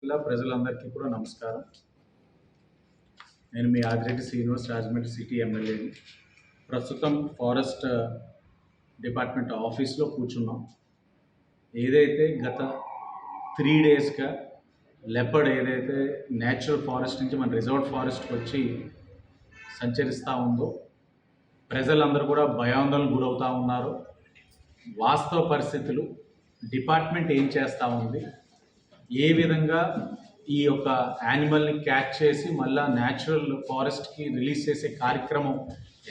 జిల్లా ప్రజలందరికీ కూడా నమస్కారం. నేను మీ ఆదిరెడ్డి శ్రీనివాస్, రాజమండ్రి సిటీ ఎమ్మెల్యేని. ప్రస్తుతం ఫారెస్ట్ డిపార్ట్మెంట్ ఆఫీస్లో కూర్చున్నాం. ఏదైతే గత 3 డేస్గా లెపర్డ్ ఏదైతే నేచురల్ ఫారెస్ట్ నుంచి మన రిజర్వ్ ఫారెస్ట్కి వచ్చి సంచరిస్తూ ఉందో, ప్రజలందరూ కూడా భయాందోళనకు గురవుతూ ఉన్నారు. వాస్తవ పరిస్థితులు, డిపార్ట్మెంట్ ఏం చేస్తూ ఉంది, ఏ విధంగా ఈ యొక్క యానిమల్ని క్యాచ్ చేసి మళ్ళీ న్యాచురల్ ఫారెస్ట్కి రిలీజ్ చేసే కార్యక్రమం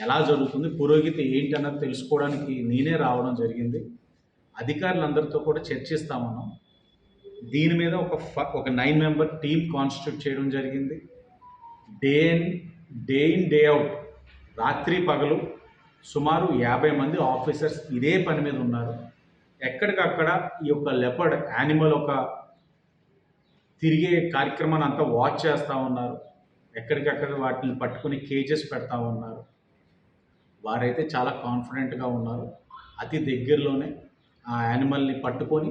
ఎలా జరుగుతుంది, పురోగతి ఏంటి అన్నది తెలుసుకోవడానికి నేనే రావడం జరిగింది. అధికారులందరితో కూడా చర్చిస్తా ఉన్నాం. దీని మీద ఒక 9 మెంబర్ టీమ్ కాన్స్టిట్యూట్ చేయడం జరిగింది. డే ఇన్ డే అవుట్, రాత్రి పగలు సుమారు 50 మంది ఆఫీసర్స్ ఇదే పని మీద ఉన్నారు. ఎక్కడికక్కడ ఈ యొక్క లెపర్డ్ యానిమల్ ఒక తిరిగే కార్యక్రమాన్ని అంతా వాచ్ చేస్తూ ఉన్నారు. ఎక్కడికక్కడ వాటిని పట్టుకుని కేజెస్ పెడతా ఉన్నారు. వారైతే చాలా కాన్ఫిడెంట్గా ఉన్నారు. అతి దగ్గరలోనే ఆ యానిమల్ని పట్టుకొని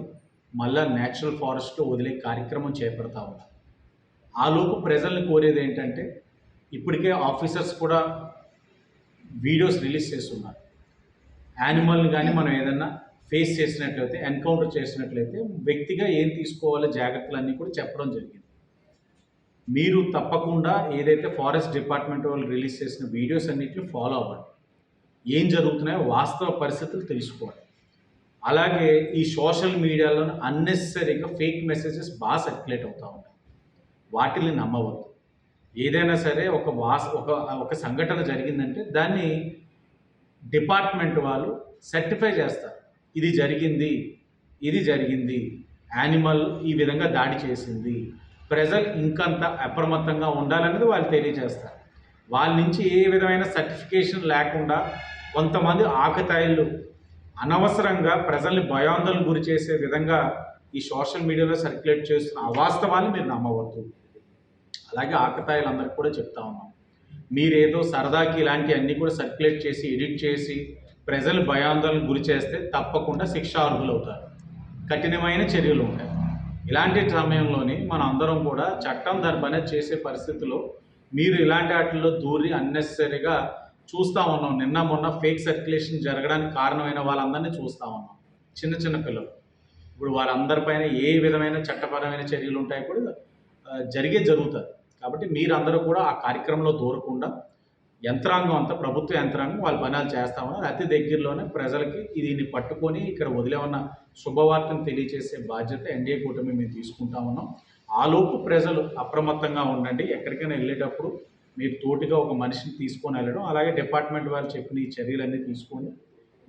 మళ్ళా న్యాచురల్ ఫారెస్ట్లో వదిలే కార్యక్రమం చేపడతా ఉన్నారు. ఆలోపు ప్రజల్ని కోరేది ఏంటంటే, ఇప్పటికే ఆఫీసర్స్ కూడా వీడియోస్ రిలీజ్ చేస్తున్నారు. యానిమల్ని కానీ మనం ఏదన్నా ఫేస్ చేసినట్లయితే, ఎన్కౌంటర్ చేసినట్లయితే వ్యక్తిగా ఏం తీసుకోవాలో జాగ్రత్తలన్నీ కూడా చెప్పడం జరిగింది. మీరు తప్పకుండా ఏదైతే ఫారెస్ట్ డిపార్ట్మెంట్ వాళ్ళు రిలీజ్ చేసిన వీడియోస్ అన్నిటిని ఫాలో అవ్వండి. ఏం జరుగుతున్నాయో వాస్తవ పరిస్థితులు తెలుసుకోవాలి. అలాగే ఈ సోషల్ మీడియాలో అన్నెసరీగా ఫేక్ మెసేజెస్ బాగా సర్క్యులేట్ అవుతూ ఉంటాయి. వాటిని నమ్మవద్దు. ఏదైనా సరే ఒక సంఘటన జరిగిందంటే దాన్ని డిపార్ట్మెంట్ వాళ్ళు సర్టిఫై చేస్తారు. ఇది జరిగింది, యానిమల్ ఈ విధంగా దాడి చేసింది, ప్రజలు ఇంకంత అప్రమత్తంగా ఉండాలనేది వాళ్ళు తెలియజేస్తారు. వాళ్ళ నుంచి ఏ విధమైన సర్టిఫికేషన్ లేకుండా కొంతమంది ఆకతాయిలు అనవసరంగా ప్రజల్ని భయాందోళనకు గురి చేసే విధంగా ఈ సోషల్ మీడియాలో సర్క్యులేట్ చేస్తున్న అవాస్తవాన్ని మీరు నమ్మవద్దు. అలాగే ఆకతాయిలందరికీ కూడా చెప్తా ఉన్నాం, మీరేదో సరదాకి ఇలాంటివన్నీ కూడా సర్క్యులేట్ చేసి ఎడిట్ చేసి ప్రజలు భయాందోళనకు గురి చేస్తే తప్పకుండా శిక్షార్హులవుతారు. కఠినమైన చర్యలు ఉంటాయి. ఇలాంటి సమయంలోని మనం అందరం కూడా చట్టం దాని పని చేసే పరిస్థితిలో మీరు ఇలాంటి వాటిల్లో దూరి అన్నెసరీగా చూస్తూ ఉన్నాం. నిన్న మొన్న ఫేక్ సర్క్యులేషన్ జరగడానికి కారణమైన వాళ్ళందరినీ చూస్తూ ఉన్నాం. చిన్న పిల్లలు. ఇప్పుడు వాళ్ళందరిపైన ఏ విధమైన చట్టపరమైన చర్యలు ఉంటాయి కూడా జరుగుతుంది. కాబట్టి మీరందరూ కూడా ఆ కార్యక్రమంలో దూరకుండా యంత్రాంగం అంతా, ప్రభుత్వ యంత్రాంగం వాళ్ళ పనులు చేస్తూ ఉన్నారు. అతి దగ్గరలోనే ప్రజలకి దీన్ని పట్టుకొని ఇక్కడ వదిలేమన్న శుభవార్తను తెలియజేసే బాధ్యత ఎన్డీఏ కూటమి మేము తీసుకుంటా ఉన్నాం. ఆలోపు ప్రజలు అప్రమత్తంగా ఉండండి. ఎక్కడికైనా వెళ్ళేటప్పుడు మీరు తోటిగా ఒక మనిషిని తీసుకొని వెళ్ళడం, అలాగే డిపార్ట్మెంట్ వారు చెప్పిన ఈ చర్యలన్నీ తీసుకొని